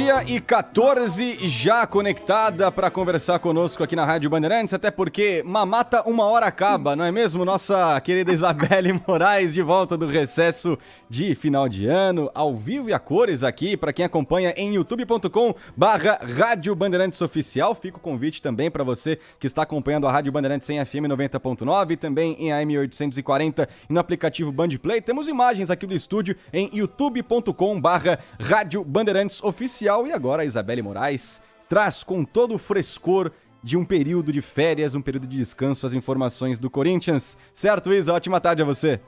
Meio-dia e 14, já conectada para conversar conosco aqui na Rádio Bandeirantes, até porque mamata uma hora acaba, não é mesmo? Nossa querida Isabelle Moraes, de volta do recesso de final de ano, ao vivo e a cores aqui, para quem acompanha em youtube.com/Rádio Bandeirantes Oficial. Fica o convite também para você que está acompanhando a Rádio Bandeirantes em FM 90.9, também em AM 840 e no aplicativo Bandplay. Temos imagens aqui do estúdio em youtube.com/Rádio Bandeirantes Oficial. E agora a Isabelle Moraes traz com todo o frescor de um período de férias, um período de descanso, as informações do Corinthians. Certo, Isa? Ótima tarde a você.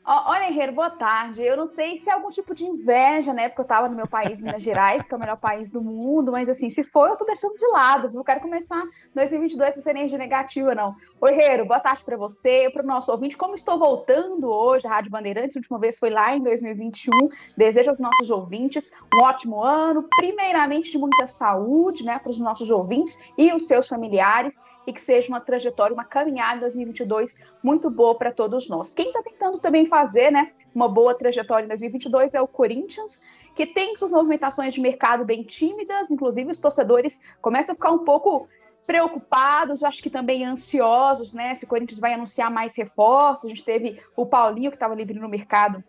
Olha, Herreiro, boa tarde. Eu não sei se é algum tipo de inveja, né? Porque eu tava no meu país, Minas Gerais, que é o melhor país do mundo, mas assim, se for, eu tô deixando de lado. Eu quero começar 2022 sem ser energia negativa, não. Oi, Herreiro, boa tarde pra você, pro nosso ouvinte. Como estou voltando hoje à Rádio Bandeirantes, a última vez foi lá em 2021. Desejo aos nossos ouvintes um ótimo ano, primeiramente de muita saúde, né, para os nossos ouvintes e os seus familiares, e que seja uma trajetória, uma caminhada em 2022 muito boa para todos nós. Quem está tentando também fazer, né, uma boa trajetória em 2022 é o Corinthians, que tem suas movimentações de mercado bem tímidas, inclusive os torcedores começam a ficar um pouco preocupados, acho que também ansiosos, né, se o Corinthians vai anunciar mais reforços. A gente teve o Paulinho, que estava livre no mercado,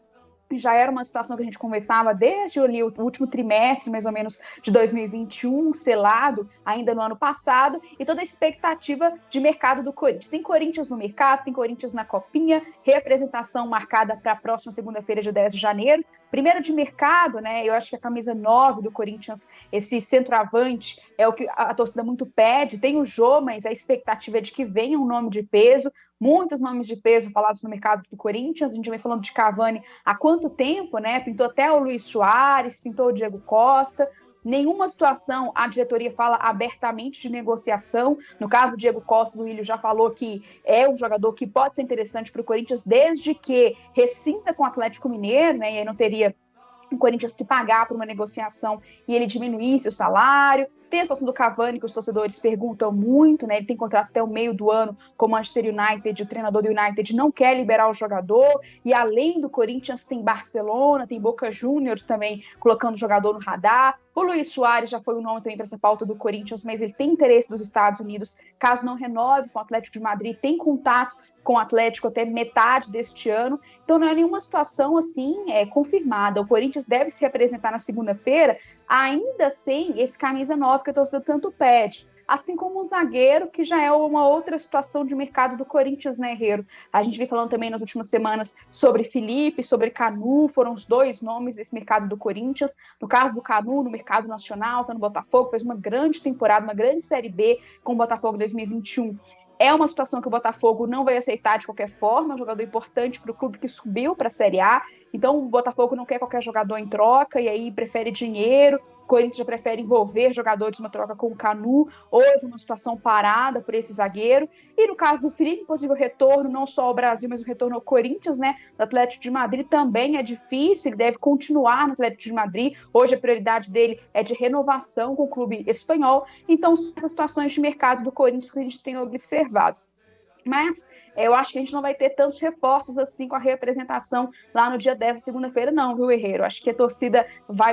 já era uma situação que a gente conversava desde ali, o último trimestre, mais ou menos, de 2021, selado ainda no ano passado, e toda a expectativa de mercado do Corinthians. Tem Corinthians no mercado, tem Corinthians na Copinha, representação marcada para a próxima segunda-feira, de 10 de janeiro. Primeiro de mercado, né, eu acho que a camisa 9 do Corinthians, esse centroavante, é o que a torcida muito pede. Tem o Jô, mas a expectativa é de que venha um nome de peso. Muitos nomes de peso falados no mercado do Corinthians. A gente vem falando de Cavani há quanto tempo, né? Pintou até o Luis Soares, pintou o Diego Costa. Nenhuma situação a diretoria fala abertamente de negociação. No caso do Diego Costa, o Willio já falou que é um jogador que pode ser interessante para o Corinthians, desde que rescinda com o Atlético Mineiro, né? E aí não teria o Corinthians que pagar por uma negociação e ele diminuísse o salário. Tem a situação do Cavani, que os torcedores perguntam muito, né? Ele tem contrato até o meio do ano com o Manchester United, o treinador do United não quer liberar o jogador, e além do Corinthians tem Barcelona, tem Boca Juniors também colocando o jogador no radar. O Luis Soares já foi o nome também para essa pauta do Corinthians, mas ele tem interesse dos Estados Unidos, caso não renove com o Atlético de Madrid, tem contato com o Atlético até metade deste ano. Então não é nenhuma situação assim confirmada. O Corinthians deve se representar na segunda-feira, ainda sem esse camisa 9 que a torcida tanto pede. Assim como um zagueiro, que já é uma outra situação de mercado do Corinthians, né, Herreiro? A gente vem falando também nas últimas semanas sobre Felipe, sobre Canu, foram os dois nomes desse mercado do Corinthians. No caso do Canu, no mercado nacional, tá no Botafogo, fez uma grande temporada, uma grande Série B com o Botafogo 2021. É uma situação que o Botafogo não vai aceitar de qualquer forma, é um jogador importante para o clube que subiu para a Série A. Então o Botafogo não quer qualquer jogador em troca, e aí prefere dinheiro. O Corinthians já prefere envolver jogadores numa troca com o Canu, hoje uma situação parada por esse zagueiro. E no caso do Felipe, possível retorno, não só ao Brasil, mas o retorno ao Corinthians, né? No Atlético de Madrid também é difícil, ele deve continuar no Atlético de Madrid. Hoje a prioridade dele é de renovação com o clube espanhol. Então são essas situações de mercado do Corinthians que a gente tem observado. Mas eu acho que a gente não vai ter tantos reforços assim com a representação lá no dia 10 da segunda-feira, não, viu, Herreiro? Acho que a torcida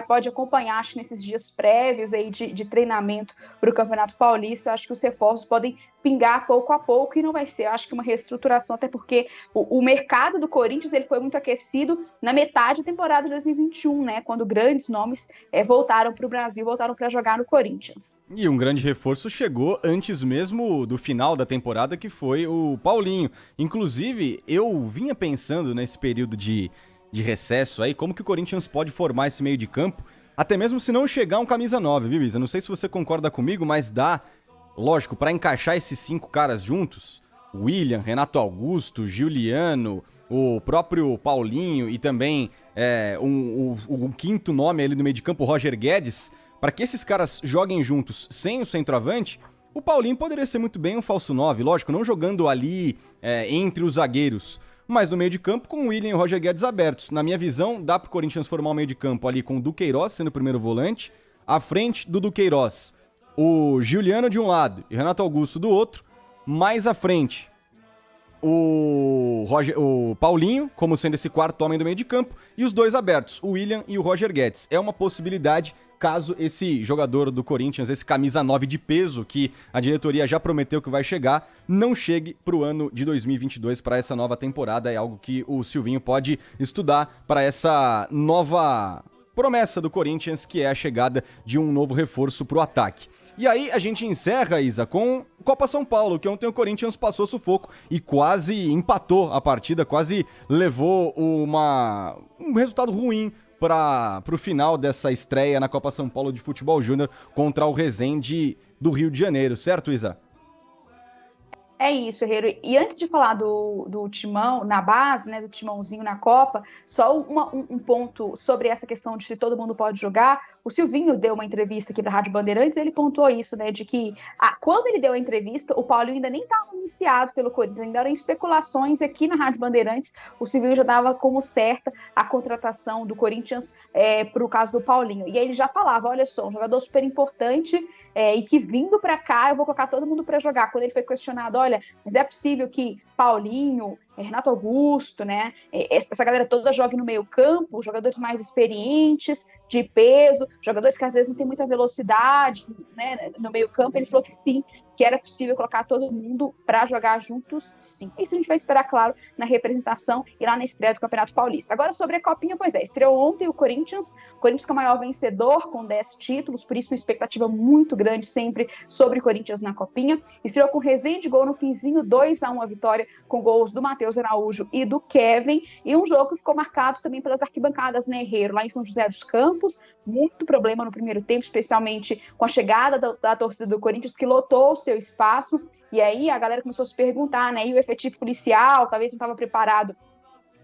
pode acompanhar, acho, nesses dias prévios aí de treinamento para o Campeonato Paulista. Acho que os reforços podem pingar pouco a pouco e não vai ser, acho que uma reestruturação, até porque o mercado do Corinthians ele foi muito aquecido na metade da temporada de 2021, né? Quando grandes nomes voltaram para o Brasil, voltaram para jogar no Corinthians. E um grande reforço chegou antes mesmo do final da temporada, que foi o Paulinho. Inclusive, eu vinha pensando nesse período de recesso aí, como que o Corinthians pode formar esse meio de campo, até mesmo se não chegar um camisa 9, viu, Isa? Não sei se você concorda comigo, mas dá, lógico, para encaixar esses 5 caras juntos, William, Renato Augusto, Giuliano, o próprio Paulinho e também o quinto nome ali no meio de campo, Roger Guedes, para que esses caras joguem juntos sem o centroavante. O Paulinho poderia ser muito bem um falso 9, lógico, não jogando ali entre os zagueiros, mas no meio de campo com o William e o Roger Guedes abertos. Na minha visão, dá pro Corinthians formar um meio de campo ali com o Duqueiroz sendo o primeiro volante, à frente do Duqueiroz, o Giuliano de um lado e o Renato Augusto do outro, mais à frente o Paulinho, como sendo esse quarto homem do meio de campo, e os dois abertos, o William e o Roger Guedes. É uma possibilidade caso esse jogador do Corinthians, esse camisa 9 de peso, que a diretoria já prometeu que vai chegar, não chegue pro ano de 2022, para essa nova temporada. É algo que o Silvinho pode estudar para essa nova promessa do Corinthians, que é a chegada de um novo reforço pro ataque. E aí a gente encerra, Isa, com Copa São Paulo, que ontem o Corinthians passou sufoco e quase empatou a partida, quase levou um resultado ruim para o final dessa estreia na Copa São Paulo de Futebol Júnior contra o Resende do Rio de Janeiro, certo, Isa? É isso, Herrero. E antes de falar do Timão na base, né, do Timãozinho na Copa, só um ponto sobre essa questão de se todo mundo pode jogar. O Silvinho deu uma entrevista aqui para a Rádio Bandeirantes, ele pontuou isso, né, de que quando ele deu a entrevista, o Paulinho ainda nem estava anunciado pelo Corinthians, ainda eram especulações aqui na Rádio Bandeirantes. O Silvinho já dava como certa a contratação do Corinthians para o caso do Paulinho. E aí ele já falava, olha só, um jogador super importante e que vindo para cá eu vou colocar todo mundo para jogar. Quando ele foi questionado, olha, mas é possível que Paulinho, Renato Augusto, né, essa galera toda jogue no meio campo, jogadores mais experientes, de peso, jogadores que às vezes não tem muita velocidade, né, no meio campo. Ele falou que sim, que era possível colocar todo mundo para jogar juntos, sim. Isso a gente vai esperar, claro, na representação e lá na estreia do Campeonato Paulista. Agora sobre a Copinha, pois é, estreou ontem o Corinthians que é o maior vencedor com 10 títulos, por isso uma expectativa muito grande sempre sobre o Corinthians na Copinha. Estreou com Resende, gol no finzinho, 2-1 a vitória, com gols do Matheus Araújo e do Kevin, e um jogo que ficou marcado também pelas arquibancadas, né, Herrero, lá em São José dos Campos, muito problema no primeiro tempo, especialmente com a chegada da torcida do Corinthians, que lotou o seu espaço, e aí a galera começou a se perguntar, né, e o efetivo policial talvez não estava preparado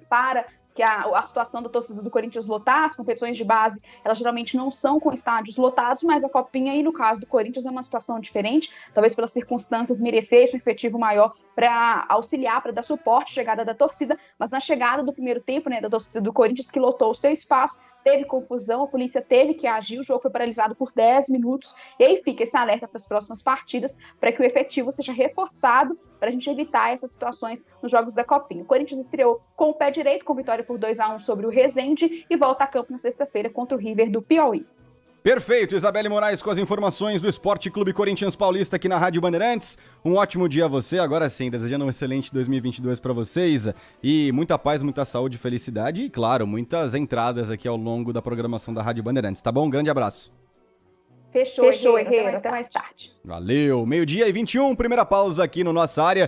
para que a situação da torcida do Corinthians lotar. As competições de base, elas geralmente não são com estádios lotados, mas a Copinha aí, no caso do Corinthians, é uma situação diferente, talvez pelas circunstâncias merecesse um efetivo maior para auxiliar, para dar suporte à chegada da torcida, mas na chegada do primeiro tempo, né, da torcida do Corinthians, que lotou o seu espaço, teve confusão, a polícia teve que agir, o jogo foi paralisado por 10 minutos, e aí fica esse alerta para as próximas partidas, para que o efetivo seja reforçado, para a gente evitar essas situações nos jogos da Copinha. O Corinthians estreou com o pé direito, com vitória por 2-1 sobre o Resende, e volta a campo na sexta-feira contra o River do Piauí. Perfeito, Isabelle Moraes com as informações do Esporte Clube Corinthians Paulista aqui na Rádio Bandeirantes. Um ótimo dia a você, agora sim, desejando um excelente 2022 para vocês, e muita paz, muita saúde, felicidade e, claro, muitas entradas aqui ao longo da programação da Rádio Bandeirantes, tá bom? Um grande abraço. Fechou, Herrero. Até mais tarde. Valeu, 12:21, primeira pausa aqui no Nossa Área.